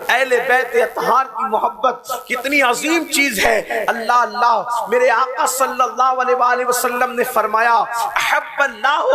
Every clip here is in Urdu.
اہل بیت اطہار کی محبت کتنی عظیم چیز ہے۔ اللہ اللہ، میرے آقا صلی اللہ علیہ وآلہ وسلم نے فرمایا احب اللہ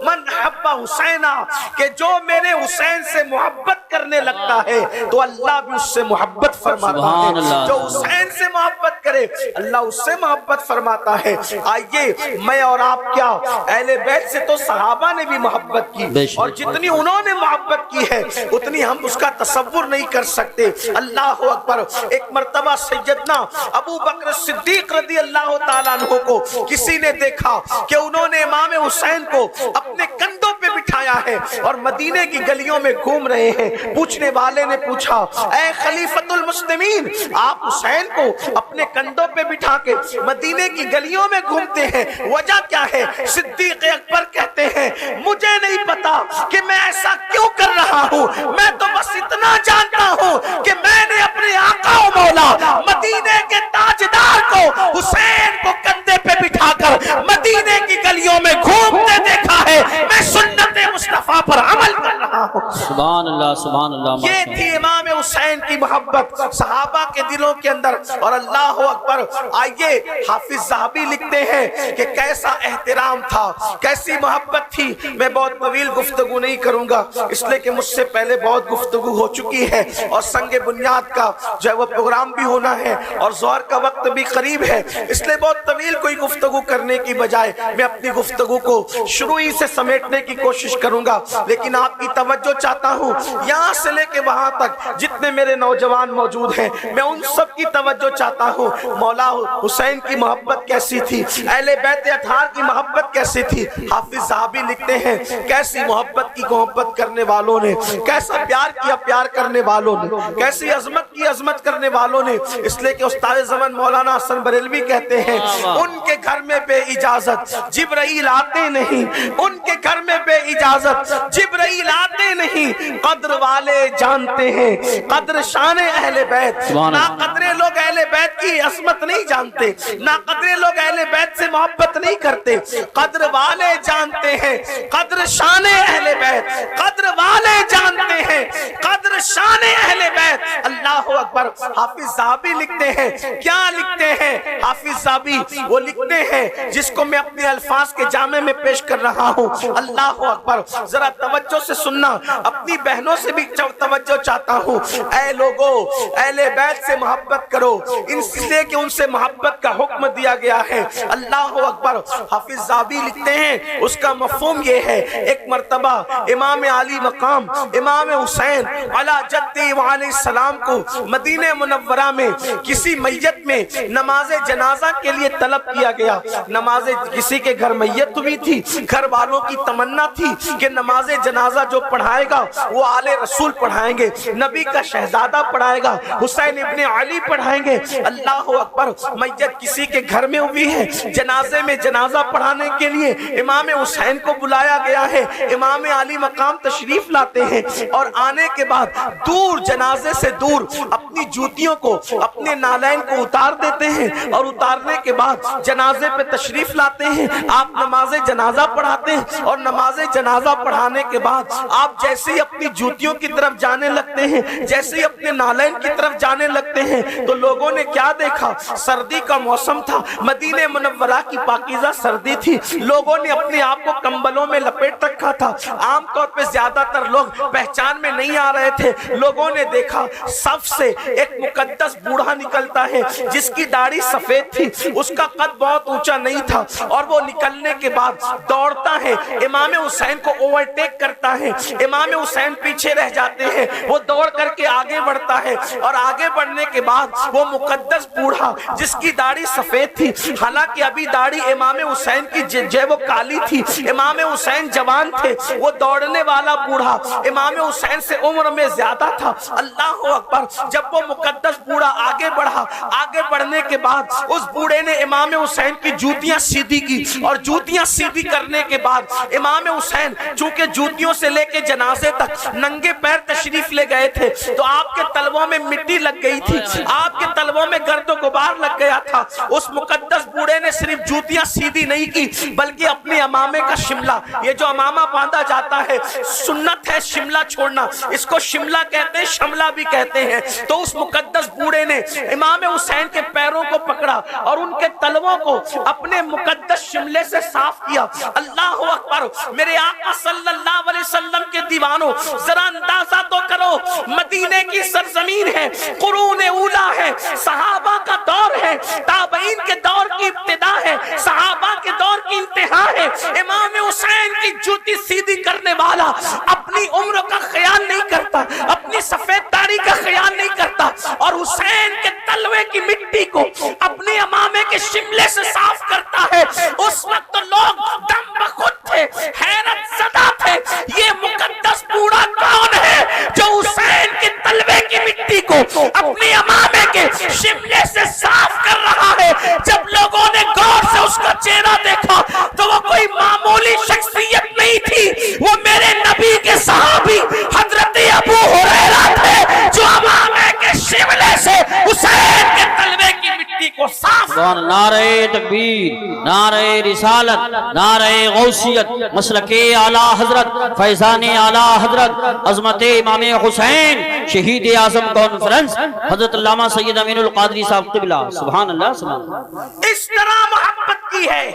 من احب حسینا، کہ جو میرے حسین سے محبت کرنے لگتا ہے تو اللہ بھی اس سے محبت فرماتا ہے، جو حسین سے محبت کرے اللہ اس سے محبت فرماتا ہے۔ آئیے میں اور آپ کیا، اہل بیت سے تو صحابہ نے بھی محبت کی، اور جتنی انہوں نے محبت کی ہے اتنی ہم اس کا تصور نہیں کر سکتے۔ اللہ اکبر۔ ایک مرتبہ سیدنا ابو بکر صدیق رضی اللہ تعالیٰ عنہ کو کسی نے دیکھا کہ انہوں نے امام حسین کو اپنے کندھوں پہ بٹھایا ہے اور مدینے کی گلیوں میں گھوم رہے ہیں۔ پوچھنے والے نے پوچھا اے خلیفۃ المسلمین، آپ حسین کو اپنے کندھوں پہ بٹھا کے مدینے کی گلیوں میں گھومتے ہیں، وجہ کیا ہے؟ صدیق اکبر کہتے ہیں مجھے نہیں پتا کہ میں ایسا کیوں کر رہا ہوں، میں تو بس اتنا جانتا ہوں کہ میں نے اپنے آقا و مولا مدینے کے تاجدار کو، حسین کو کندھے پہ بٹھا کر مدینے کی گلیوں میں گھومتے دیکھا ہے، میں سنت مصطفیٰ پر عمل کر رہا ہوں۔ سبحان اللہ سبحان اللہ۔ یہ تھی امام حسین کی محبت صحابہ کے دلوں کے اندر، اور اللہ اکبر۔ آئیے حافظ ذہبی لکھتے ہیں کہ کیسا احترام تھا، کیسی محبت تھی۔ میں بہت طویل گفتگو نہیں کروں گا اس لیے کہ مجھ سے پہلے بہت گفتگو ہو چکی ہے، اور سنگ بنیاد کا جو ہے وہ پروگرام بھی ہونا ہے، اور ظہر کا وقت بھی قریب ہے، اس لیے بہت طویل کوئی گفتگو کرنے کی بجائے میں اپنی گفتگو کو شروع ہی سے سمیٹنے کی کوشش کروں گا۔ لیکن آپ کی توجہ چاہتا ہوں، یہاں سے لے کے وہاں تک جتنے میرے نوجوان موجود ہیں میں ان سب کی توجہ چاہتا ہوں۔ مولا حسین کی محبت کیسی تھی، اہل بیت اطہار کی محبت کیسی تھی۔ حافظ ذہبی لکھتے ہیں کیسی محبت کی محبت کرنے والوں نے، کیسا پیار کیا پیار کرنے والوں نے، کیسی عظمت کی عظمت کرنے والوں نے، اس لیے کہ استاد زمن مولانا حسن بریلوی کہتے ہیں ان کے گھر میں بے اجازت جبرائیل آتے نہیں، ان کے گھر میں بے اجازت جبرائیل آتے نہیں، قدر والے جانتے ہیں قدر شان اہل بیت۔ نا قدرے لوگ اہل بیت کی عظمت نہیں جانتے، نا قدرے لوگ اہل بیت سے محبت نہیں کرتے، قدر والے جانتے ہیں قدر شان اہل بیت، قدر والے جانتے ہیں قدر شان اہل بیت۔ اللہ اکبر۔ حافظ ذہبی لکھتے ہیں، کیا لکھتے ہیں حافظ ذہبی؟ وہ لکھتے ہیں جس کو میں اپنے الفاظ کے جامع میں پیش کر رہا ہوں۔ اللہ اکبر۔ ذرا توجہ سے سننا، اپنی بہنوں سے بھی توجہ چاہتا ہوں۔ اے لوگو، اہل بیت سے محبت کرو، اس لیے کہ ان سے محبت کا حکم دیا گیا ہے۔ اللہ اکبر۔ حافظ ذہبی لکھتے ہیں اس کا مفہوم یہ ہے، ایک مرتبہ امام علی مقام امام حسین علی جدی علیہ السلام کو مدینہ منورہ میں کسی میت میں نماز جنازہ کے لیے طلب کیا گیا۔ نماز کسی کے گھر میت ہوئی تھی، گھر والوں کی تمنا تھی کہ نماز جنازہ جو پڑھائے گا وہ آل رسول پڑھائیں گے، نبی کا شہزادہ پڑھائے گا، حسین ابن علی پڑھائیں گے۔ اللہ اکبر۔ میت کسی کے گھر میں ہوئی ہے، جنازے میں جنازہ پڑھانے کے لیے امام حسین کو بلایا گیا ہے، امام علی مقام تشریف لاتے ہیں، اور آنے کے بعد دور جنازے سے دور اپنی جوتیوں کو اپنے نالین کو اتار دیتے ہیں، اور اتارنے کے بعد جنازے پہ تشریف لاتے ہیں۔ آپ نماز جنازہ پڑھاتے ہیں، اور نماز جنازہ پڑھانے کے بعد آپ جیسے ہی اپنی جوتیوں کی طرف جانے لگتے ہیں، جیسے ہی اپنے نالین کی طرف جانے لگتے ہیں، تو لوگوں نے کیا دیکھا؟ سردی کا موسم تھا، مدینہ منورہ کی پاکیزہ سردی تھی، لوگوں نے اپنے آپ کو کمبلوں میں لپیٹ رکھا تھا۔ عام طور پہ زیادہ تر لوگ پہچان میں نہیں آ رہے تھے۔ لوگوں نے دیکھا صف سے ایک مقدس بوڑھا نکلتا ہے جس کی داڑھی سفید تھی، اس کا قد بہت اونچا نہیں تھا، اور وہ نکلنے کے بعد دوڑتا ہے، امام حسین کو اوورٹیک کرتا ہے، امام حسین پیچھے رہ جاتے ہیں، وہ دوڑ کر کے آگے بڑھتا ہے، اور آگے بڑھنے کے بعد وہ مقدس بوڑھا جس کی داڑھی سفید تھی، حالانکہ ابھی داڑھی امام حسین کی جو وہ کالی تھی، امام حسین جوان تھے، وہ دوڑنے والا بوڑھا امام حسین سے عمر میں زیادہ تھا۔ اللہ اکبر۔ جب وہ مقدس بوڑھا آگے بڑھا، آگے بڑھنے کے بعد اس بوڑھے نے امام حسین کی جوتیاں سیدھی کی، اور جوتیاں سیدھی کرنے کے بعد امام حسین چونکہ جوتیوں سے لے کے جنازے تک ننگے پیر تشریف لے گئے تھے، تو آپ کے تلووں میں مٹی لگ گئی تھی، آپ کے تلووں میں گرد و غبار لگ گیا تھا۔ اس مقدس بوڑھے نے صرف جوتیاں سیدھی نہیں کی بلکہ اپنے امامے کا شملہ، یہ جو امامہ باندھا جاتا ہے سنت ہے شملہ چھوڑنا، اس کو شملہ کہتے ہیں، شملہ بھی کہتے ہیں۔ تو اس مقدس بوڑھے نے امام حسین کے پیروں کو پکڑا اور ان کے تلووں کو اپنے مقدس شملے سے صاف کیا۔ اللہ اکبر! میرے آقا صلی اللہ علیہ وسلم کے دیوانوں، ذرا اندازہ تو کرو، مدینے کی سرزمین ہے، قرون اولا ہے، صحابہ کا دور ہے، تابعین کے دور کی ابتدا ہے، صحابہ کے دور کی انتہا ہے۔ امام حسین کی جوتی سیدھی کرنے والا اپنی عمر کا خیال نہیں کرتا، اپنی سفید داڑھی کا خیال نہیں کرتا، اور حسین کے تلوے کی مٹی کو اپنے امامے کے شملے سے صاف کرتا ہے۔ اس وقت لوگ دم بخود تھے، حیرت زدہ تھے، یہ مقدس بوڑھا کون ہے جو حسین کے تلوے کی مٹی کو اپنے امامے کے شملے سے صاف کر رہا ہے۔ جب لوگوں نے غور سے اس کا چہرہ دیکھا تو وہ کوئی معمولی شخصیت نہیں تھی، وہ میرے نبی کے صحابی حضرت ابو ہریرہ تھے جو امامے کے شملے سے حسین کے تلوے کی مٹی کو صاف۔ نعرہ تکبیر، نعرہ رسالت، نعرہ غوثیت، مسلک اعلی حضرت، فیضان اعلی حضرت، عظمت امام حسین شہید اعظم کانفرنس حضرت علامہ سید امین القادری صاحب قبلہ۔ سبحان اللہ، سبحان اللہ۔ اس طرح محبت کی ہے۔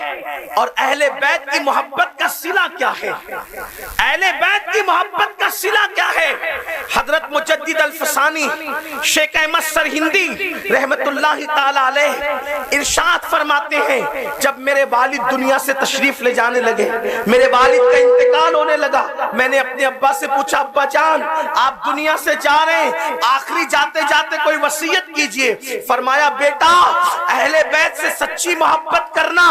اور اہل بیت کی محبت کا صلہ کیا ہے؟ اہل بیت کی محبت کا صلہ کیا ہے؟ حضرت مجدد الفسانی شیخ احمد سرہندی رحمت اللہ تعالی علیہ ارشاد فرماتے ہیں، جب میرے والد دنیا سے تشریف لے جانے لگے، میرے والد کا انتقال ہونے لگا، میں نے اپنے ابا سے پوچھا، ابا جان آپ دنیا سے جا رہے ہیں، آخری جاتے جاتے کوئی وصیت کیجئے۔ فرمایا بیٹا اہل بیت سے سچی محبت کرنا،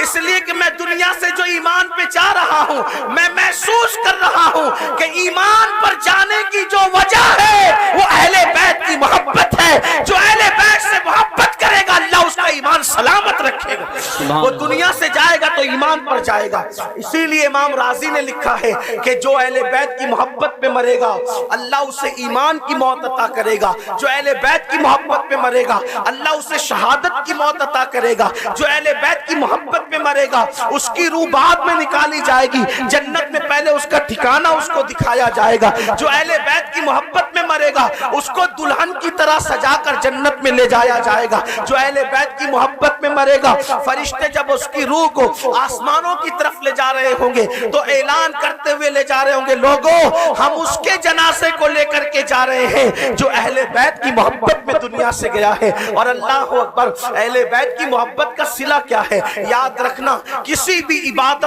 اس لیے کہ میں دنیا سے جو ایمان پہ جا رہا ہوں، میں محسوس کر رہا ہوں کہ ایمان پر جانے کی جو وجہ ہے وہ اہل بیت کی محبت ہے۔ جو اہل بیت سے محبت کرے گا اللہ اس کا ایمان سلامت رکھے گا، وہ دنیا سے جائے گا تو ایمان پر جائے گا۔ اسی لیے امام راضی نے لکھا ہے کہ جو اہل بیت کی محبت پہ مرے گا اللہ اسے ایمان کی موت عطا کرے گا، جو اہل بیت کی محبت پہ مرے گا اللہ اسے شہادت کی موت عطا کرے گا، جو اہل بیت کی محبت پہ مرے گا اس کی روح بعد میں نکالی جائے گی، جنت میں پہلے اس کا ٹھکانہ اس کو دکھایا جائے گا۔ جو اہل بیت کی محبت میں مرے گا اس کو دلہن کی طرح سجا کر جنت میں لے جایا جائے گا۔ جو اہل بیت کی محبت میں مرے گا فرشتے جب اس کی روح کو آسمانوں کی طرف لے جا رہے ہوں گے تو اعلان کرتے ہوئے لے جا رہے ہوں گے، لوگوں ہم اس کے جنازے کو لے کر کے جا رہے ہیں جو اہل بیت کی محبت میں دنیا سے گیا ہے۔ اور اللہ اکبر! اہل بیت کی محبت کا صلہ کیا ہے؟ یاد رکھنا کسی بھی عبادت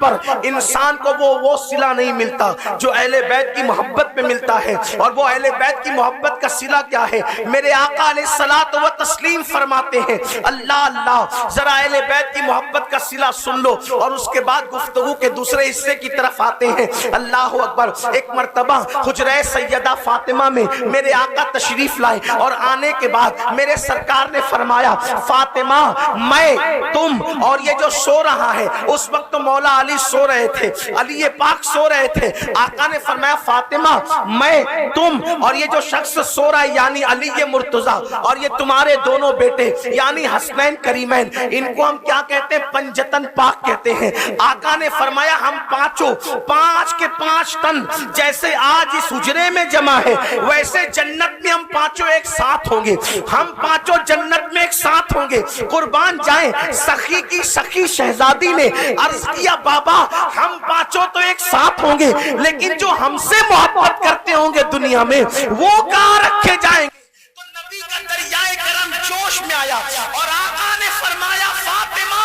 پر انسان کو وہ صلہ نہیں ملتا جو اہل بیت کی محبت میں ملتا ہے۔ اور وہ اہل بیت کی محبت کا صلہ کیا ہے؟ میرے آقا علیہ الصلوۃ والتسلیم فرماتے ہیں، اللہ ذرا اہل بیت کی محبت کا صلہ سن لو اور اس کے بعد گفتگو کے دوسرے حصے کی طرف آتے ہیں۔ اللہ اکبر! ایک مرتبہ حجرہ سیدہ فاطمہ میں میرے آقا تشریف لائے اور آنے کے بعد میرے سرکار نے فرمایا، فاطمہ میں تم اور یہ جو سو رہا ہے، اس وقت تو مولا علی سو رہے تھے، علی پاک سو رہے تھے، آقا نے فرمایا فاطمہ میں تم اور یہ جو شخص سو رہا ہے یعنی علی مرتضیٰ اور یہ تمہارے دونوں بیٹے یعنی حسنین کریمین، ان کو ہم کیا کہتے ہیں؟ پنجتن پاک کہتے ہیں۔ آقا نے فرمایا ہم پانچوں 5 کے 5 تن جیسے آج اس حجرے میں جمع ہے ویسے جنت میں ہم پانچوں ایک ساتھ ہوں گے، ہم پانچوں جنت میں ایک ساتھ ہوں گے۔ قربان جائیں سخی کی سخی شہزادی نے عرض کیا بابا ہم پانچوں تو ایک ساتھ ہوں گے لیکن جو ہم سے محبت کرتے ہوں گے دنیا میں وہ کہاں رکھے جائیں گے؟ تو نبی کا دریائے کرم جوش میں آیا اور آقا نے فرمایا فاطمہ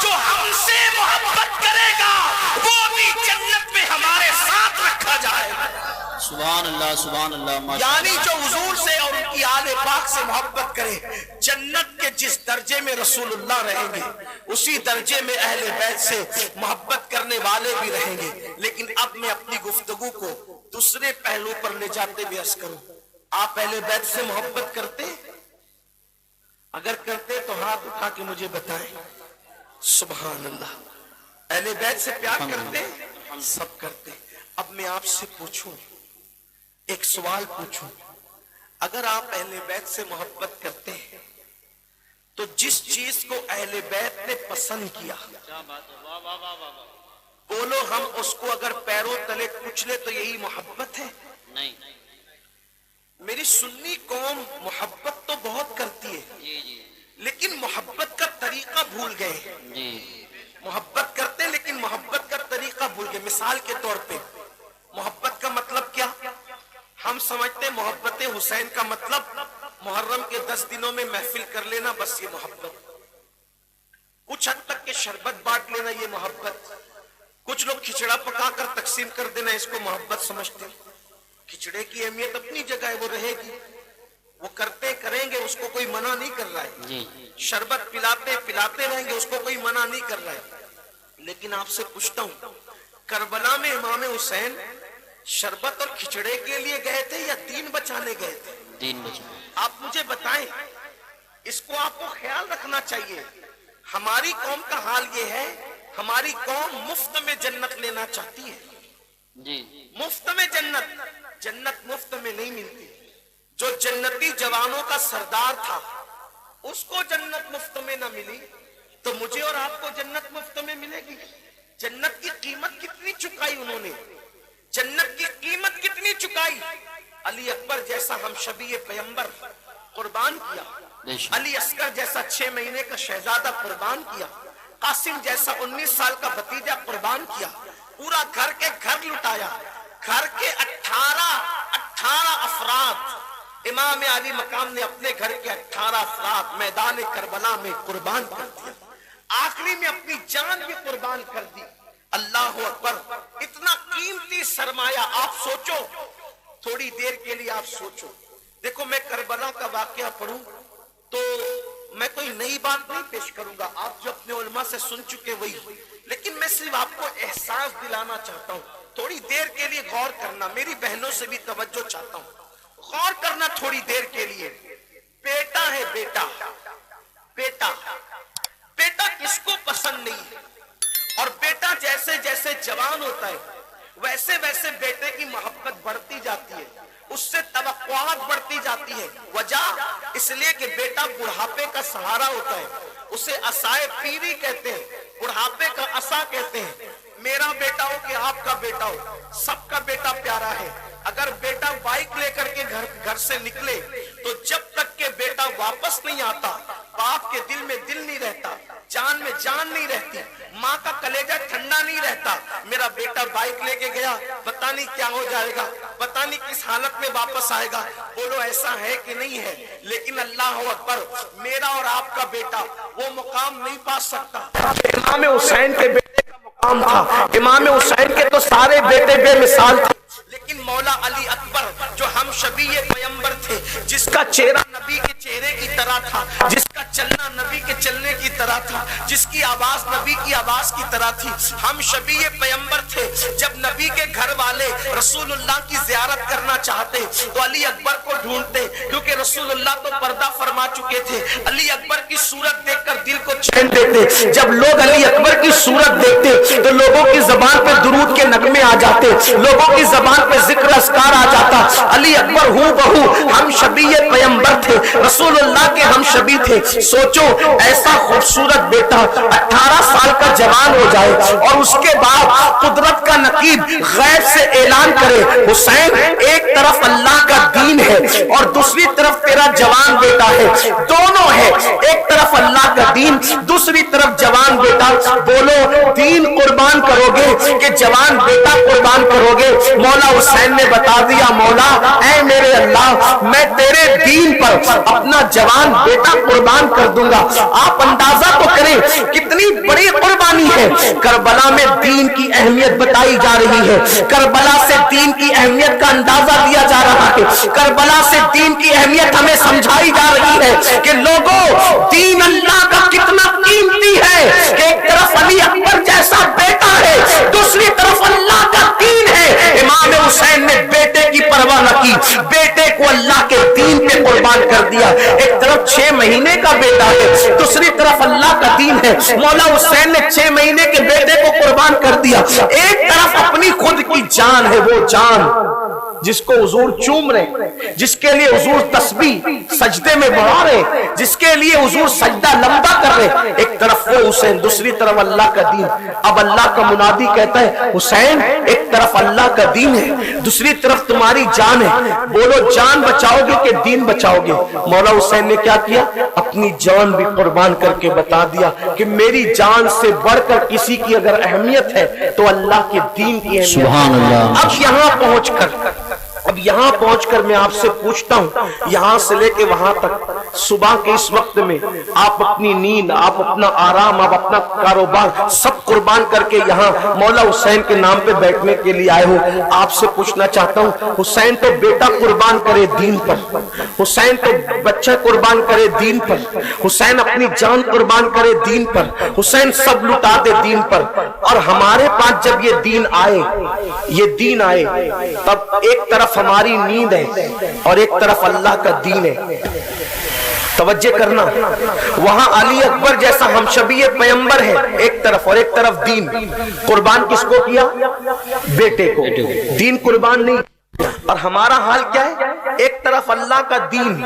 جو ہم سے محبت کرے گا وہ بھی جنت میں ہمارے ساتھ رکھا جائے گا۔ سبحان اللہ، سبحان اللہ۔ یعنی جو حضور سے اور ان کی آل پاک سے محبت کرے جنت کے جس درجے میں رسول اللہ رہیں گے اسی درجے میں اہل بیت سے محبت کرنے والے بھی رہیں گے۔ لیکن اب میں اپنی گفتگو کو دوسرے پہلو پر لے جاتے ہوئے عرض کروں، آپ اہل بیت سے محبت کرتے؟ اگر کرتے تو ہاتھ اٹھا کے مجھے بتائیں۔ سبحان اللہ! اہل بیت سے پیار کرتے؟ سب کرتے۔ اب میں آپ سے پوچھوں ایک سوال پوچھوں، اگر آپ اہل بیت سے محبت کرتے ہیں تو جس چیز کو اہل بیت نے پسند کیا، بولو ہم اس کو اگر پیروں تلے کچلے تو یہی محبت ہے؟ نہیں۔ میری سنی قوم محبت تو بہت کرتی ہے لیکن محبت کا طریقہ بھول گئے۔ محبت کرتے لیکن محبت کا طریقہ بھول گئے۔ مثال کے طور پہ محبت کا مطلب کیا؟ ہم سمجھتے محبت حسین کا مطلب محرم کے 10 دنوں میں محفل کر لینا، بس یہ محبت۔ کچھ حد تک کہ شربت بانٹ لینا یہ محبت۔ کچھ لوگ کھچڑا پکا کر تقسیم کر دینا اس کو محبت سمجھتے۔ کھچڑے کی اہمیت اپنی جگہ ہے، وہ رہے گی، وہ کرتے کریں گے، اس کو کوئی منع نہیں کر رہا ہے۔ شربت پلاتے پلاتے رہیں گے، اس کو کوئی منع نہیں کر رہا ہے۔ لیکن آپ سے پوچھتا ہوں، کربلا میں امام حسین شربت اور کھچڑے کے لیے گئے تھے یا دین بچانے گئے تھے؟ دین بچانے۔ آپ مجھے بتائیں، اس کو آپ کو خیال رکھنا چاہیے۔ ہماری قوم کا حال یہ ہے، ہماری قوم مفت میں جنت لینا چاہتی ہے۔ مفت میں جنت مفت میں نہیں ملتی۔ جو جنتی جوانوں کا سردار تھا اس کو جنت مفت میں نہ ملی تو مجھے اور آپ کو جنت مفت میں ملے گی؟ جنت کی قیمت کتنی چکائی انہوں نے، جنت کی قیمت کتنی چکائی؟ علی اکبر جیسا ہم شبیہ پیغمبر قربان کیا، علی اصغر جیسا 6 مہینے کا شہزادہ قربان کیا، قاسم جیسا 19 سال کا بھتیجا قربان کیا، پورا گھر کے گھر لٹایا۔ گھر کے 18 افراد امام علی مقام نے اپنے گھر کے 18 افراد میدان کربلا میں قربان کر دیا، آخری میں اپنی جان بھی قربان کر دی۔ اللہ اکبر، اتنا قیمتی سرمایہ۔ آپ سوچو، تھوڑی دیر کے لیے آپ سوچو۔ دیکھو میں کربلا کا واقعہ پڑھوں تو میں کوئی نئی بات نہیں پیش کروں گا، آپ جو اپنے علماء سے سن چکے وہی، لیکن میں صرف آپ کو احساس دلانا چاہتا ہوں۔ تھوڑی دیر کے لیے غور کرنا، میری بہنوں سے بھی توجہ چاہتا ہوں، غور کرنا تھوڑی دیر کے لیے۔ بیٹا ہے، بیٹا بیٹا بیٹا کس کو پسند نہیں ہے؟ اور بیٹا جیسے جیسے جوان ہوتا ہے ویسے ویسے بیٹے کی محبت بڑھتی جاتی ہے، اس سے توقعات بڑھتی جاتی ہے۔ وجہ اس لیے کہ بیٹا بڑھاپے کا سہارا ہوتا ہے، اسے عصائے پیری کہتے ہیں، بڑھاپے کا عصا کہتے ہیں۔ میرا بیٹا ہو کہ آپ کا بیٹا ہو، سب کا بیٹا پیارا ہے۔ اگر بیٹا بائک لے کر کے گھر سے نکلے تو جب تک کہ بیٹا واپس نہیں آتا باپ کے دل میں دل نہیں رہتا، جان میں جان نہیں رہتی، ماں کا کلیجہ ٹھنڈا نہیں رہتا۔ میرا بیٹا بائک لے کے گیا، پتہ نہیں کیا ہو جائے گا، پتہ نہیں کس حالت میں واپس آئے گا۔ بولو ایسا ہے کہ نہیں ہے؟ لیکن اللہ اکبر، میرا اور آپ کا بیٹا وہ مقام نہیں پا سکتا۔ امام حسین کے بیٹے کا مقام تھا، امام حسین کے تو سارے بیٹے بے مثال تھے، لیکن مولا علی اکبر جو ہم شبیہ پیغمبر تھے، جس کا چہرہ نبی کے چہرے کی طرح تھا، جس کا چلنا نبی کے چلنے کی طرح تھا، جس کی آواز نبی کی آواز کی طرح تھی، ہم شبیہ پیغمبر تھے۔ جب نبی کے گھر والے رسول اللہ کی زیارت کرنا چاہتے تو علی اکبر کو ڈھونڈتے، کیونکہ رسول اللہ تو پردہ فرما چکے تھے۔ علی اکبر کی صورت دیکھ کر دل کو چین دیتے۔ جب لوگ علی اکبر کی صورت دیکھتے تو لوگوں کی زبان پہ درود کے نغمے آ جاتے، لوگوں کی زبان پہ ذکر اذکار آ جاتا۔ علی اکبر ہو بہو ہم شبیہ پیغمبر تھے، رسول اللہ کے ہم شبی تھے۔ سوچو ایسا خوبصورت بیٹا 18 سال کا جوان ہو جائے اور اس کے بعد قدرت کا نقیب غیب سے اعلان کرے، حسین ایک طرف اللہ کا دین ہے اور دوسری طرف تیرا جوان بیٹا ہے، دونوں ہے، ایک طرف اللہ کا دین دوسری طرف جوان بیٹا۔ بولو دین قربان کرو گے کہ جوان بیٹا قربان کرو گے؟ مولا حسین نے بتا دیا، مولا اے میرے اللہ، میں تیرے دین پر اپنا جوان بیٹا قربان کر دوں گا۔ آپ اندازہ تو کریں کتنی بڑی قربانی ہے۔ کربلا میں دین کی اہمیت بتائی جا رہی ہے، کربلا سے دین کی اہمیت کا اندازہ دیا جا رہا ہے، کربلا سے دین کی اہمیت ہمیں سمجھائی جا رہی ہے کہ لوگوں دین اللہ کا کتنا قیمتی ہے کہ ایک طرف علی اکبر جیسا بیٹا ہے، دوسری طرف اللہ کا دین ہے۔ امام حسین نے بیٹے کی پرواہ نہ کی، بیٹے کو اللہ کے دین پہ قربان کر دیا۔ ایک طرف 6 مہینے کا بیٹا ہے، دوسری طرف اللہ کا دین ہے۔ مولا حسین نے 6 مہینے کے بیٹے کو قربان کر دیا، ایک طرف اپنی خود کی جان ہے، وہ جان جس کو حضور چوم رہے، جس کے لیے حضور تسبیح سجدے میں بڑھا رہے، جس کے لیے حضور سجدہ لمبا کر رہے، ایک طرف وہ حسین، دوسری طرف اللہ کا دین۔ اب اللہ کا منادی کہتا ہے حسین ایک طرف اللہ کا دین ہے، دوسری طرف تمہاری جان ہے، بولو جان بچاؤ گے کہ دین بچاؤ گے؟ مولا حسین نے کیا کیا؟ اپنی جان بھی قربان کر کے بتا دیا کہ میری جان سے بڑھ کر کسی کی اگر اہمیت ہے تو اللہ کے دین کی اہمیت۔ سبحان اللہ۔ اب یہاں پہنچ کر میں آپ سے پوچھتا ہوں، یہاں سے لے کے وہاں تک صبح کے اس وقت میں آپ اپنی نیند، آپ اپنا آرام، آپ اپنا کاروبار سب قربان کر کے یہاں مولا حسین کے نام پہ بیٹھنے کے لیے آئے ہو۔ آپ سے پوچھنا چاہتا ہوں، حسین تو بیٹا قربان کرے دین پر، حسین تو بچہ قربان کرے دین پر، حسین اپنی جان قربان کرے دین پر، حسین سب لٹا دے دین پر، اور ہمارے پاس جب یہ دین آئے تب ایک طرف ہماری نیند ہے اور ایک طرف اللہ کا دین ہے۔ توجہ کرنا، وہاں علی اکبر جیسا ہم شبیہ پیغمبر ہے ایک طرف، اور ایک طرف دین۔ قربان کس کو کیا؟ بیٹے کو، دین قربان نہیں۔ اور ہمارا حال کیا ہے؟ ایک طرف اللہ کا دین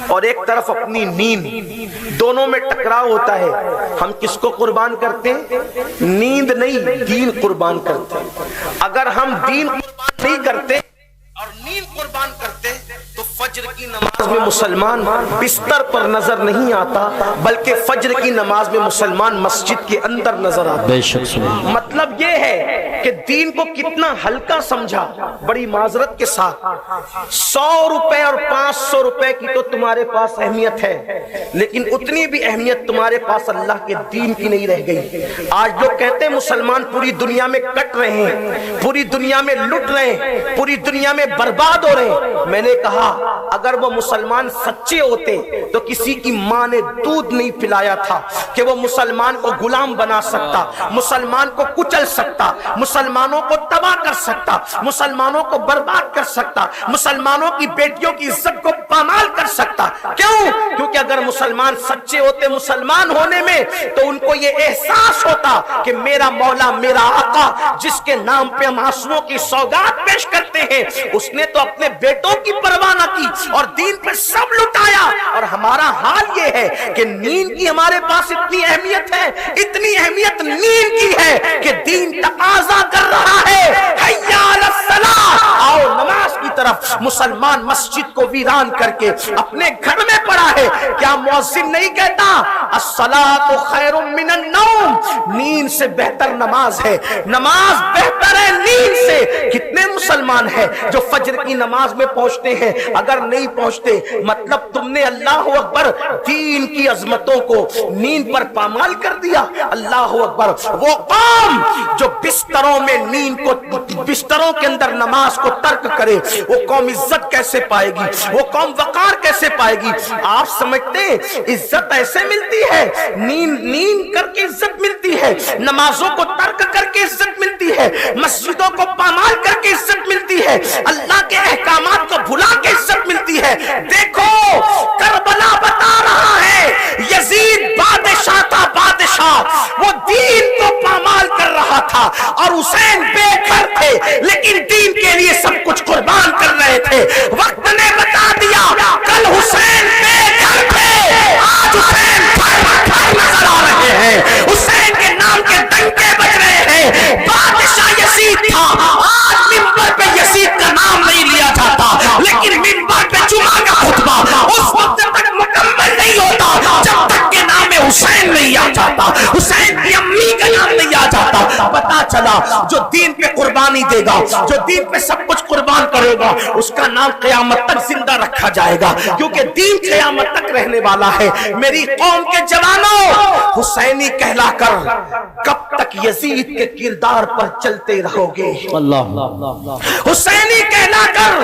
اور ایک طرف اپنی نیند، دونوں میں ٹکراؤ ہوتا ہے۔ ہم کس کو قربان کرتے ہیں؟ نیند نہیں، دین قربان کرتے ہیں۔ اگر ہم دین قربان نہیں کرتے اور نیند قربان کرتے تو فجر کی نماز میں مسلمان بستر پر نظر نہیں آتا، بلکہ فجر کی نماز میں مسلمان مسجد کے اندر نظر آتا۔ بے شک۔ مطلب یہ ہے کہ دین کو کتنا ہلکا سمجھا۔ بڑی معذرت کے ساتھ 100 روپے اور 500 روپے کی تو تمہارے پاس اہمیت ہے، لیکن اتنی بھی اہمیت تمہارے پاس اللہ کے دین کی نہیں رہ گئی۔ آج لوگ کہتے ہیں مسلمان پوری دنیا میں کٹ رہے ہیں، پوری دنیا میں لٹ رہے ہیں، پوری دنیا میں برباد ہو رہے ہیں۔ میں نے کہا اگر وہ مسلمان سچے ہوتے تو کسی کی ماں نے دودھ نہیں پلایا تھا کہ وہ مسلمان کو غلام بنا سکتا، مسلمان کو کچل سکتا، مسلمانوں کو تباہ کر سکتا، مسلمانوں کو برباد کر سکتا، مسلمانوں کی بیٹیوں کی عزت کو پامال کر سکتا۔ کیوں؟ کیونکہ اگر مسلمان سچے ہوتے مسلمان ہونے میں تو ان کو یہ احساس ہوتا کہ میرا مولا، میرا آقا جس کے نام پہ ہم آنسوؤں کی سوگات پیش کرتے ہیں، اس نے تو اپنے بیٹوں کی پرواہ نہ کی اور دین پہ سب لٹایا۔ اور ہمارا حال یہ ہے کہ نیند کی ہمارے پاس اتنی اہمیت ہے، اتنی اہمیت نیند کی ہے کہ دین تقاضا کر رہا ہے حیا علی الصلاۃ، آؤ نماز کی طرف۔ مسلمان مسجد کو ویران کر کے اپنے گھر میں پڑا ہے۔ کیا مؤذن نہیں کہتا الصلاۃ خیر من النوم؟ نیند سے بہتر نماز ہے، نماز بہتر ہے نیند سے۔ کتنے مسلمان ہیں جو فجر کی نماز میں پہنچتے ہیں؟ اگر نہیں پہنچتے مطلب تم نے اللہ اکبر دین کی عظمتوں کو نیند پر پامال کر دیا۔ اللہ اکبر، وہ قوم جو بستروں میں نیند کو، بستروں کے اندر نماز کو ترک کرے، وہ قوم عزت کیسے پائے گی؟ وہ قوم وقار کیسے پائے گی؟ آپ سمجھتے ہیں عزت ایسے ملتی ہے؟ نیند کر کے عزت ملتی ہے، نمازوں کو ترک کر کے عزت ملتی ہے، مسجدوں کو پامال کر کے عزت ملتی ہے، اللہ کے احکامات کو بھلا کے عزت ملتی ہے۔ دیکھو کربلا بتا رہا ہے یزید بادشاہ تھا، بادشاہ وہ دین کو پامال کر رہا تھا، اور حسین بے گھر تھے لیکن دین کے لیے سب کچھ قربان کر رہے تھے۔ وقت نے بتا دیا کل حسین بے گھر تھے، آج حسین گھر نظر آ رہے ہیں، حسین کے نام کے ڈنکے بج رہے ہیں۔ بادشاہ یزید تھا، آج منبر پہ یزید کا نام نہیں لیا جاتا، لیکن منبر پہ جمعہ کا خطبہ اس وقت تک مکمل نہیں ہوتا جب تک کہ نام حسین نہیں آ جاتا، حسین کی امی کا نام نہیں آ جاتا۔ پتا چلا جو دین پہ قربانی دے گا، جو دین پہ سب کچھ قربان کرے گا، اس کا نام قیامت تک زندہ رکھا جائے گا، کیونکہ دین قیامت تک رہنے والا ہے۔ میری قوم کے جوانوں، حسینی کہلا کر کب تک یزید کے کردار پر چلتے رہو گے؟ اللہ، حسینی کہلا کر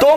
2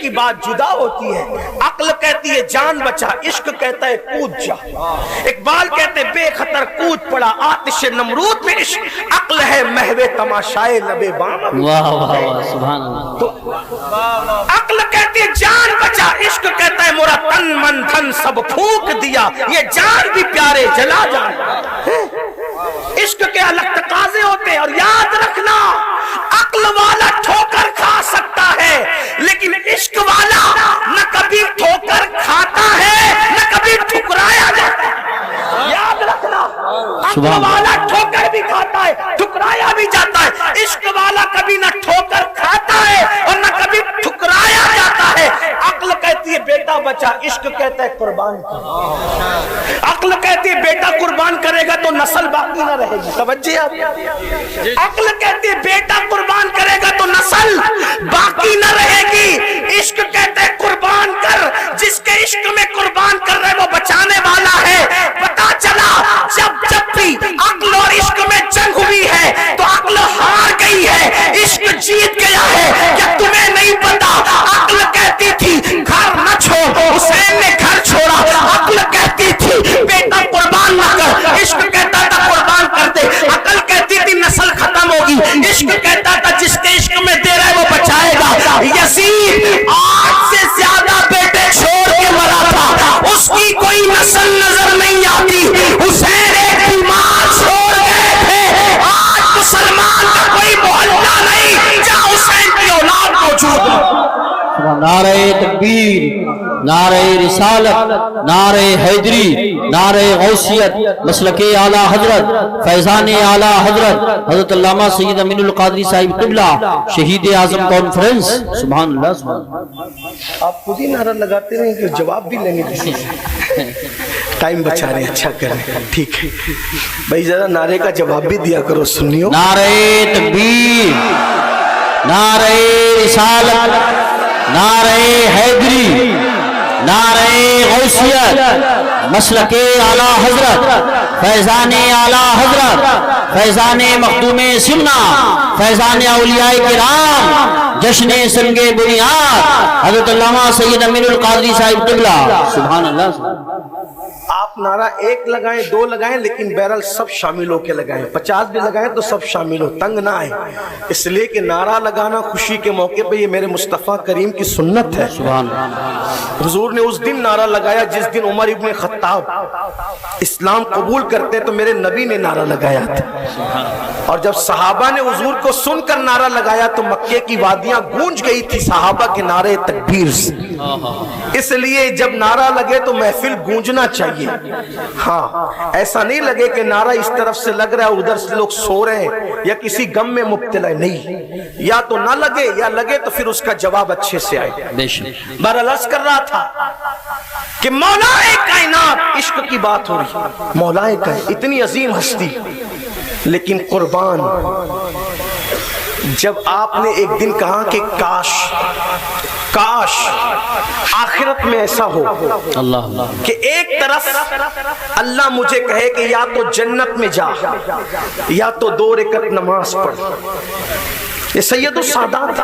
کی بات جدا ہوتی ہے. عقل کہتی ہے جان بچا، عشق کہتا ہے کود جا. اقبال کہتے بے خطر کود پڑا آتش نمرود میں عشق، عقل ہے محو تماشائے لبے بام. واہ واہ واہ سبحان اللہ. تو عقل کہتی ہے جان بچا، عشق کہتا ہے مورا تن من دھن سب پھونک دیا، یہ جان بھی پیارے جلا جان. عشق کے الگ تقاضے ہوتے ہیں. اور یاد رکھنا عقل والا ٹھوکر کھا سکتا ہے لیکن عشق والا نہ کبھی ٹھوکر کھاتا ہے نہ کبھی ٹھکرایا جاتا ہے. یاد رکھنا عقل والا ٹھوکر بھی کھاتا ہے ٹھکرایا بھی جاتا ہے، عشق والا کبھی نہ ٹھوکر کھاتا ہے اور نہ کبھی ٹھکرایا جاتا ہے. عقل کہتی ہے بیٹا بچا، عشق کہتا ہے قربان کر. عقل کہتی ہے بیٹا قربان کرے گا تو نسل باقی نہ رہے گی. توجہ آپ. عقل کہتی ہے بیٹا قربان کرے گا تو نسل باقی نہ رہے گی. عشق کہتے ہیں قربان کر، جس کے عشق میں قربان کر رہے وہ بچانے والا ہے. پتا چلا جب بھی عقل اور عشق میں جنگ ہوئی ہے تو عقل ہار گئی ہے، عشق جیت گیا ہے. کیا تمہیں نہیں پتا عقل کہتی تھی گھر نہ چھوڑ، حسین نے گھر چھوڑا. عقل کہتی تھی بیٹا قربان نہ کر، عشق کہتا تھا قربان کر دے. عقل کہتی تھی نسل ختم ہوگی، عشق کہتا تھا جس کے عشق میں دے رہا ہے وہ بچائے گا. یزید 8 سے زیادہ بیٹے چھوڑ کے مرا تھا، اس کی کوئی نسل نظر نہیں آتی. حسین ایک بیمار چھوڑ گئے تھے. آج مسلمان کا کوئی محلہ نہیں جہاں حسین کی اولاد موجود ہے. نعرہ تکبیر، نعرہ رسالت، نعرہ حیدری، نعرہ غوثیت، مسلک اعلیٰ حضرت فیضان اعلیٰ حضرت حضرت علامہ سید امین القادری صاحب قبلہ شہید اعظم کانفرنس. سبحان اللہ سبحان اللہ. آپ خود ہی نعرہ لگاتے رہیں کہ جواب بھی لیں گے. ٹائم بچا رہے ہیں، اچھا کر رہے ہیں. ٹھیک ہے بھائی، ذرا نعرے کا جواب بھی دیا کرو سنیو. نعرہ تکبیر، نعرہ رسالت، نعرہ حیدری، نعرہ غوثیت، مسلک اعلیٰ حضرت فیضان اعلیٰ حضرت فیضان مخدوم سنہ فیضان اولیاء کرام جشن سنگ بنیاد حضرت علامہ سید امین القادری صاحب قبلہ. سبحان اللہ. آپ نعرہ 1 لگائیں 2 لگائیں لیکن بہرحال سب شامل ہو کے لگائیں. 50 بھی لگائیں تو سب شامل ہو، تنگ نہ آئے. اس لیے کہ نعرہ لگانا خوشی کے موقع پہ یہ میرے مصطفیٰ کریم کی سنت ہے. سبحان اللہ. حضور نے اس دن نعرہ لگایا جس دن عمر ابن خطاب اسلام قبول کرتے تو میرے نبی نے نعرہ لگایا تھا. اور جب صحابہ نے حضور کو سن کر نعرہ لگایا تو مکے کی وادیاں گونج گئی تھی صحابہ کے نعرے تکبیر سے. اس لیے جب نعرہ لگے تو محفل گونجنا چاہیے. ہاں، ایسا نہیں لگے کہ نعرہ اس طرف سے لگ رہا ہے ادھر سے لوگ سو رہے ہیں یا کسی غم میں مبتلا ہے. نہیں، یا تو نہ لگے یا لگے تو پھر اس کا جواب اچھے سے آئے. بہرحال عرض کر رہا تھا کہ مولا کائنات، عشق کی بات ہو رہی ہے. مولا کائنات اتنی عظیم ہستی لیکن قربان. جب آپ نے ایک دن کہا کہ کاش آخرت میں ایسا ہو اللہ کہ ایک طرف اللہ مجھے کہے کہ یا تو جنت میں جا یا تو 2 رکعت نماز پڑھ. یہ سید السادات،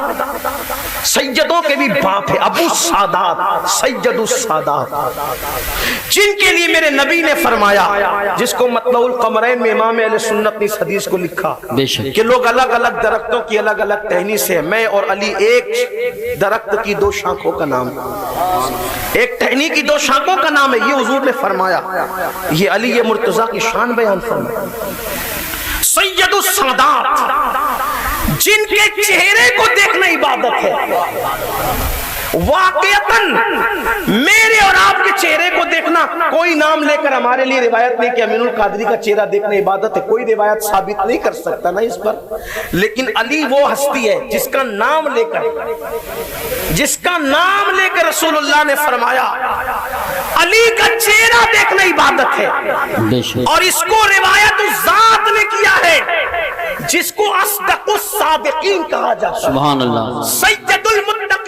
سیدوں کے بھی باپ ہے، ابو السادات، سید السادات، جن کے لیے میرے نبی نے فرمایا، جس کو مطلع القمرین میں امام اہل سنت نے اس حدیث کو لکھا کہ لوگ الگ الگ درختوں کی الگ الگ ٹہنی سے، میں اور علی ایک درخت کی 2 شاخوں کا نام، ایک ٹہنی کی 2 شاخوں کا نام ہے. یہ حضور نے فرمایا. یہ علی مرتضیٰ کی شان بیان فرمایا. سید السادات جن کے چہرے کو دیکھنا عبادت ہے. واقعتاً میرے اور آپ کے چہرے کو دیکھنا، کوئی نام لے کر ہمارے لیے روایت نہیں کہ امین القادری کا چہرہ دیکھنا عبادت ہے، کوئی روایت ثابت نہیں کر سکتا نا اس پر. لیکن علی وہ ہستی ہے جس کا نام لے کر رسول اللہ نے فرمایا علی کا چہرہ دیکھنا عبادت ہے. اور اس کو روایت ذات نے کیا ہے جس کو اصدق الصادقین کہا جاتا ہے. سبحان اللہ. سید المتقین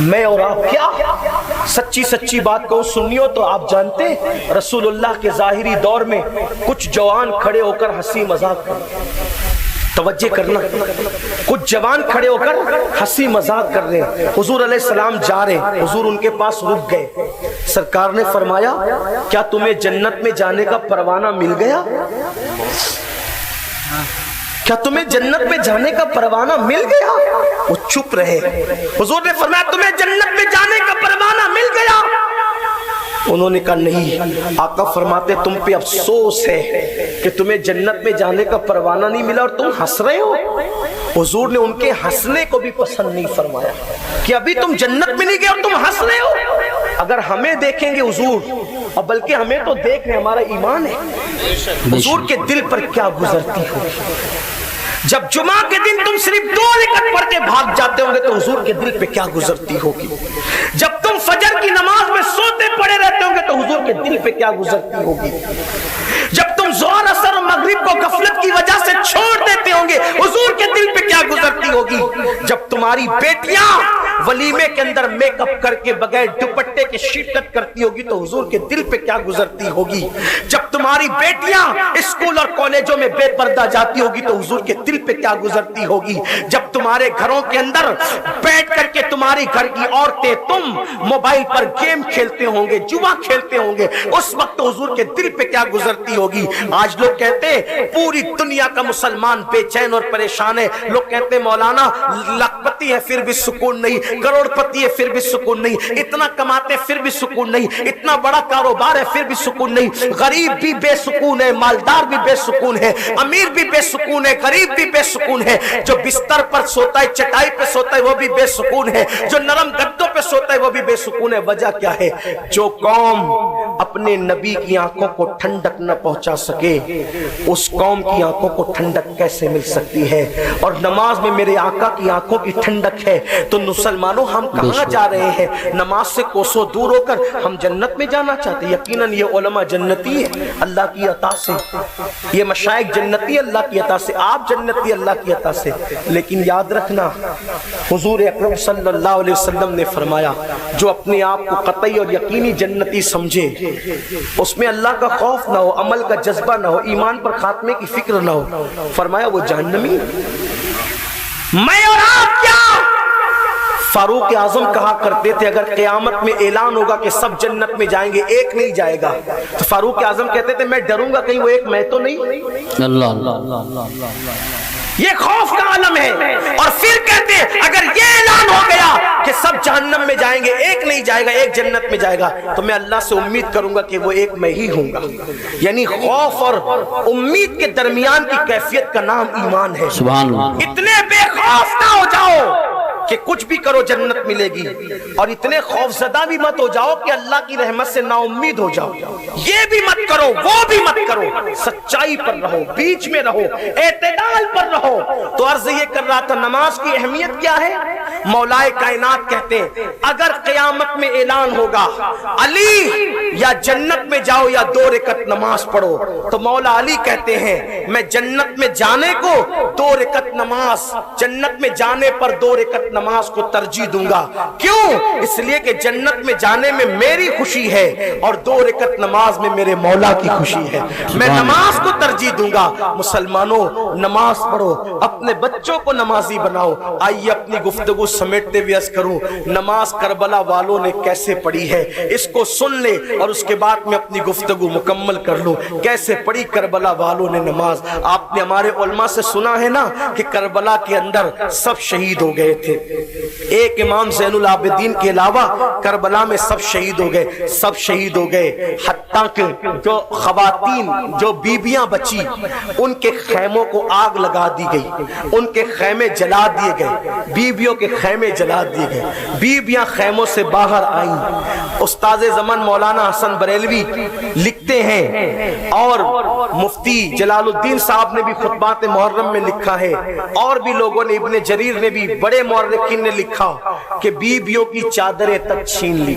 میں اور آپ کیا سچی سچی بات کہوں سنیو تو آپ جانتے ہیں رسول اللہ کے ظاہری دور میں کچھ جوان کھڑے ہو کر ہنسی مذاق کر، توجہ کرنا، کچھ جوان کھڑے ہو کر ہنسی مذاق کر رہے ہیں، حضور علیہ السلام جا رہے ہیں، حضور ان کے پاس رک گئے، سرکار نے فرمایا کیا تمہیں جنت میں جانے کا پروانہ مل گیا؟ کیا تمہیں جنت میں جانے کا پروانہ مل گیا؟ وہ چپ رہے، حضور نے فرمایا تمہیں جنت میں جانے کا پروانہ مل گیا؟ انہوں نے کہا نہیں۔ آقا فرماتے تم پہ افسوس ہے کہ تمہیں جنت میں جانے کا پروانہ نہیں ملا اور تم ہنس رہے ہو۔ حضور نے ان کے ہنسنے کو بھی پسند نہیں فرمایا کہ ابھی تم جنت میں نہیں گئے اور تم ہنس رہے ہو۔ اگر ہمیں دیکھیں گے حضور، اور بلکہ ہمیں تو دیکھ رہے، ہمارا ایمان ہے، حضور کے دل پر کیا گزرتی ہو۔ جب جمعہ کے دن تم صرف 2 رکعت پڑھ کے بھاگ جاتے ہوں گے تو حضور کے دل پہ کیا گزرتی ہوگی۔ جب تم فجر کی نماز میں سوتے پڑے رہتے ہوں گے تو حضور کے دل پہ کیا گزرتی ہوگی۔ جب تم ظہر اثر اور مغرب کو غفلت کی وجہ سے چھوڑ دیتے ہوں گے حضور کے دل پہ کیا گزرتی ہوگی۔ جب تمہاری بیٹیاں ولیمے کے اندر میک اپ کر کے بغیر دوپٹے کے شرکت کرتی ہوگی تو حضور کے دل پہ کیا گزرتی ہوگی۔ جب تمہاری بیٹیاں اسکول اور کالجوں میں بے پردہ جاتی ہوگی تو حضور کے دل پہ کیا گزرتی ہوگی۔ جب تمہارے گھروں کے اندر بیٹھ کر کے تمہاری گھر کی عورتیں تم موبائل پر گیم کھیلتے ہوں گے، جوا کھیلتے ہوں گے، اس وقت حضور کے دل پہ کیا گزرتی ہوگی۔ آج لوگ کہتے ہیں پوری دنیا کا مسلمان بے چین اور پریشان ہے، لوگ کہتے ہیں مولانا لاکھپتی ہے پھر بھی سکون نہیں، کروڑ پتی ہے پھر بھی سکون نہیں، اتنا کماتے پھر بھی سکون نہیں، اتنا بڑا کاروبار ہے پھر بھی سکون نہیں، غریب بھی بے سکون ہے، مالدار بھی بے سکون ہے، امیر بھی بے سکون ہے، غریب بھی بے سکون ہے، جو بستر پر سوتا ہے، چٹائی پہ سوتا ہے وہ بھی بے سکون ہے، جو نرم گدوں پہ سوتا ہے وہ بھی بے سکون ہے۔ وجہ کیا ہے؟ جو قوم اپنے نبی کی آنکھوں کو ٹھنڈک نہ پہنچا سکے اس قوم کی آنکھوں کو ٹھنڈک کیسے مل سکتی ہے؟ اور نماز میں میرے آقا کی آنکھوں کی ٹھنڈک ہے تو مسلمانوں ہم کہاں جا رہے ہیں؟ نماز سے کوسوں دور ہو کر ہم جنت میں جانا چاہتے ہیں۔ یقیناً یہ علماء جنتی ہے اللہ کی عطا سے، یہ مشائخ جنتی اللہ کی عطا سے، آپ جنتی اللہ کی عطا سے، لیکن یاد رکھنا حضور اکرم صلی اللہ علیہ وسلم نے فرمایا جو اپنے آپ کو قطعی اور یقینی جنتی سمجھے، اس میں اللہ کا خوف نہ ہو، عمل کا جذبہ نہ ہو، ایمان پر خاتمے کی فکر نہ ہو، فرمایا وہ جہنمی۔ میں اور آپ کیا؟ فاروق اعظم کہا کرتے تھے اگر قیامت میں اعلان ہوگا کہ سب جنت میں جائیں گے ایک نہیں جائے گا تو فاروق اعظم کہتے تھے میں ڈروں گا کہیں وہ ایک میں تو نہیں۔ اللہ یہ خوف کا عالم ہے۔ اور پھر کہتے ہیں اگر یہ اعلان ہو گیا کہ سب جہنم میں جائیں گے ایک نہیں جائے گا ایک جنت میں جائے گا تو میں اللہ سے امید کروں گا کہ وہ ایک میں ہی ہوں گا۔ یعنی خوف اور امید کے درمیان کی کیفیت کا نام ایمان ہے۔ سبحان اللہ۔ اتنے بے خوف نہ ہو جاؤ کہ کچھ بھی کرو جنت ملے گی، اور اتنے خوف زدہ بھی مت ہو جاؤ کہ اللہ کی رحمت سے نا امید ہو جاؤ۔ یہ بھی مت کرو وہ بھی مت کرو، سچائی پر رہو، بیچ میں رہو، اعتدال پر رہو۔ تو عرض یہ کر رہا تھا نماز کی اہمیت کیا ہے؟ مولا کائنات کہتے ہیں اگر قیامت میں اعلان ہوگا علی یا جنت میں جاؤ یا 2 رکعت نماز پڑھو تو مولا علی کہتے ہیں میں جنت میں جانے کو 2 رکعت نماز، جنت میں جانے پر 2 رکعت نماز کو ترجیح دوں گا۔ کیوں؟ اس لیے کہ جنت میں جانے میں میری خوشی ہے اور 2 رکعت نماز میں میرے مولا کی خوشی ہے، میں نماز کو ترجیح دوں گا۔ مسلمانوں نماز پڑھو، اپنے بچوں کو نمازی بناؤ۔ آئیے اپنی گفتگو سمیٹتے ہوئے عرض کروں نماز کربلا والوں نے کیسے پڑھی ہے اس کو سن لے اور اس کے بعد میں اپنی گفتگو مکمل کر لوں۔ کیسے پڑھی کربلا والوں نے نماز؟ آپ نے ہمارے علماء سے سنا ہے نا کہ کربلا کے اندر سب شہید ہو گئے تھے، ایک امام زین العابدین کے علاوہ کربلا میں سب شہید ہو گئے، سب شہید ہو گئے، حتیٰ کہ جو خواتین جو بیبیاں بچی ان کے خیموں کو آگ لگا دی گئی، ان کے خیمے جلا دیے گئے، بیبیوں کے خیمے جلا دیے گئے، بیبیاں خیموں سے باہر آئیں۔ استاد زمان مولانا حسن بریلوی لکھتے ہیں اور مفتی جلال الدین صاحب نے بھی خطبات محرم میں لکھا ہے، اور بھی لوگوں نے، ابن جریر نے بھی، بڑے مورخین نے لکھا کہ بیبیوں کی چادریں تک چھین لی۔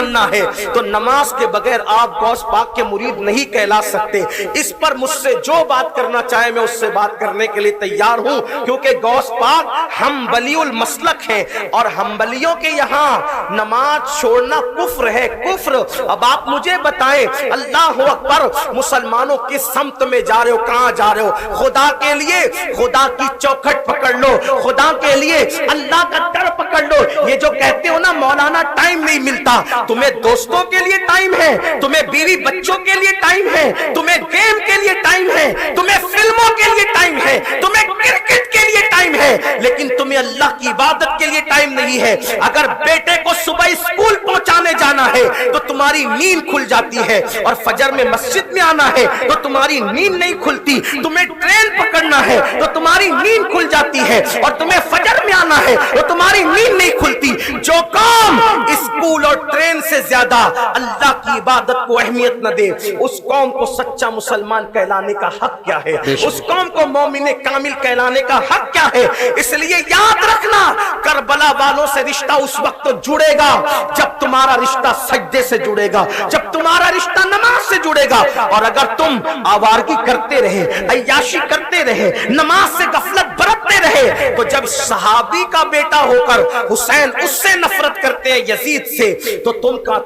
بننا ہے تو نماز کے بغیر آپ غوث پاک کے مرید نہیں کہلا سکتے۔ اس پر مجھ سے جو بات کرنا چاہے میں اس سے بات کرنے کے لیے تیار ہوں، کیونکہ غوث پاک حنبلی المسلک ہیں، اور حنبلیوں کے یہاں نماز چھوڑنا کفر ہے، کفر۔ اب آپ مجھے بتائیں، اللہ اکبر، مسلمانوں کس سمت میں جا رہے ہو، کہاں جا رہے ہو؟ خدا کے لیے خدا کی چوکھٹ پکڑ لو، خدا کے لیے اللہ کا ڈر پکڑ لو۔ یہ جو کہتے ہو نا مولانا ٹائم نہیں ملتا، تمہیں دوستوں کے لیے ٹائم ہے، تمہیں بیوی بچوں کے لیے ٹائم ہے، تمہیں گیم کے لیے ٹائم ہے، تمہیں فلموں کے لیے ٹائم ہے، تمہیں کرکٹ کے لیے ٹائم ہے، لیکن تمہیں اللہ کی عبادت کے لیے ٹائم نہیں ہے۔ اگر بیٹے کو صبح اسکول پہنچانے جانا ہے تو تمہاری نیند کھل جاتی ہے، اور فجر میں مسجد میں آنا ہے تو تمہاری نیند نہیں کھلتی، تمہیں ٹرین پکڑنا ہے تو تمہاری نیند کھل جاتی ہے، اور تمہیں فجر میں آنا ہے تو تمہاری نیند نہیں کھلتی۔ جو قوم اسکول اور ٹرین سے زیادہ اللہ کی عبادت کو اہمیت نہ دے، اس قوم کو سچا مسلمان کہلانے کا حق کیا ہے؟ اس قوم کو مومن کامل کہلانے کا حق کیا ہے؟ اس لیے یاد رکھنا، کربلا والوں سے رشتہ اس وقت جڑے گا جب تمہارا رشتہ سجدے سے جڑے گا، جب تمہارا رشتہ نماز سے جڑے گا۔ اور اگر تم آوارگی کرتے رہے، عیاشی کرتے رہے، نماز سے غفلت برتتے رہے، تو جب صحابی کا بیٹا ہو کر حسین اس سے نفرت کرتے ہیں یزید سے، تو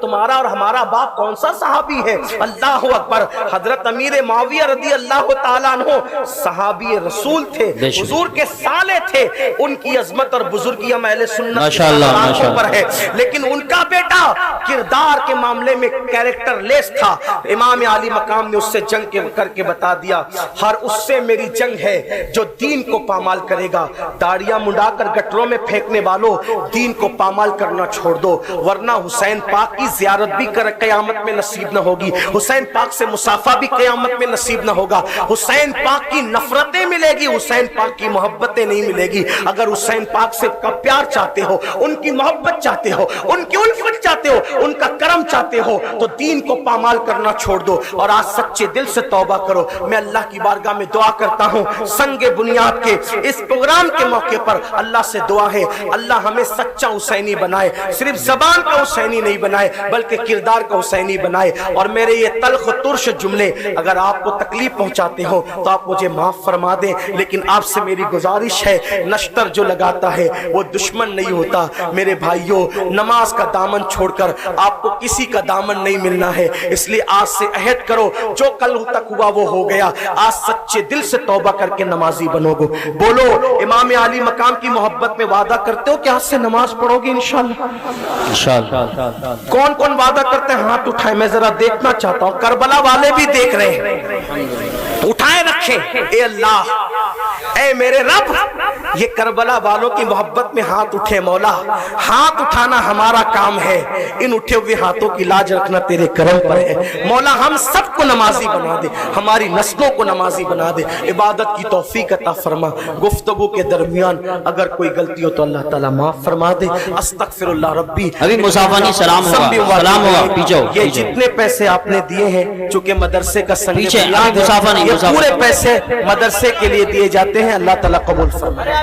تمہارا اور ہمارا باپ کون سا صحابی ہے؟ اللہ اکبر۔ حضرت امیر معاویہ رضی اللہ تعالیٰ عنہ صحابی رسول تھے، حضور کے سالے تھے، ان کی عظمت اور بزرگی ہم اہل سنت کے پر ہے، لیکن ان کا بیٹا کردار کے معاملے میں کیریکٹر لیس تھا۔ امام عالی مقام نے اس سے جنگ کر کے بتا دیا، ہر اس سے میری جنگ ہے جو دین کو پامال کرے گا۔ داڑیاں منڈا کر گٹروں میں پھینکنے والوں، دین کو پامال کرنا چھوڑ دو، ورنہ حسین پاک کی زیارت بھی قیامت میں نصیب نہ ہوگی، حسین پاک سے مصافحہ بھی قیامت میں نصیب نہ ہوگا، حسین پاک کی نفرتیں ملے گی، حسین پاک کی محبتیں نہیں ملے گی۔ اگر حسین پاک سے کا پیار چاہتے ہو، ان کی محبت چاہتے ہو، ان کی الفت چاہتے ہو، ان کا کرم چاہتے ہو، تو دین کو پامال کرنا چھوڑ دو، اور آج سچے دل سے توبہ کرو۔ میں اللہ کی بارگاہ میں دعا کرتا ہوں، سنگ بنیاد کے اس پروگرام کے موقع پر اللہ سے دعا ہے، اللہ ہمیں سچا حسینی بنائے، صرف زبان کا حسینی نہیں بنائے بلکہ کردار کا حسینی بنائے۔ اور میرے یہ تلخ و ترش جملے اگر آپ کو تکلیف پہنچاتے ہو تو آپ مجھے معاف فرما دیں، لیکن آپ سے میری گزارش ہے، نشتر جو لگاتا ہے وہ دشمن نہیں ہوتا۔ میرے بھائیوں، نماز کا دامن چھوڑ کر آپ کو کسی کا دامن نہیں ملنا ہے، اس لیے آج سے عہد کرو، جو کل تک ہوا وہ ہو گیا، آج سچے دل سے توبہ کر کے نمازی بنو گے۔ بولو، امام عالی مقام کی محبت میں وعدہ کرتے ہو کہ آج سے نماز پڑھو گے انشاءاللہ؟ کون کون وعدہ کرتے ہیں؟ ہاتھ اٹھائیں، میں ذرا دیکھنا چاہتا ہوں، کربلا والے بھی دیکھ رہے ہیں، اٹھائے رکھیں۔ اے اللہ، اے میرے رب، یہ کربلا والوں کی محبت میں ہاتھ اٹھے مولا، ہاتھ اٹھانا ہمارا کام ہے، ان اٹھے ہوئے ہاتھوں کی لاج رکھنا تیرے کرم پر ہے مولا۔ ہم سب کو نمازی بنا دے، ہماری نسلوں کو نمازی بنا دے، عبادت کی توفیق عطا فرما۔ گفتگو کے درمیان اگر کوئی غلطی ہو تو اللہ تعالیٰ معاف فرما دے۔ استغفر اللہ ربی۔ ابھی مصافانی سلام ہوا، سلام ہوا، پیچھے ہو۔ یہ جتنے پیسے آپ نے دیے ہیں، چونکہ مدرسے کا سنگ پیچھے بنیاد ہے، یہ پورے پیسے مدرسے کے لیے دیے جاتے ہیں، اللہ تعالیٰ قبول فرمائے۔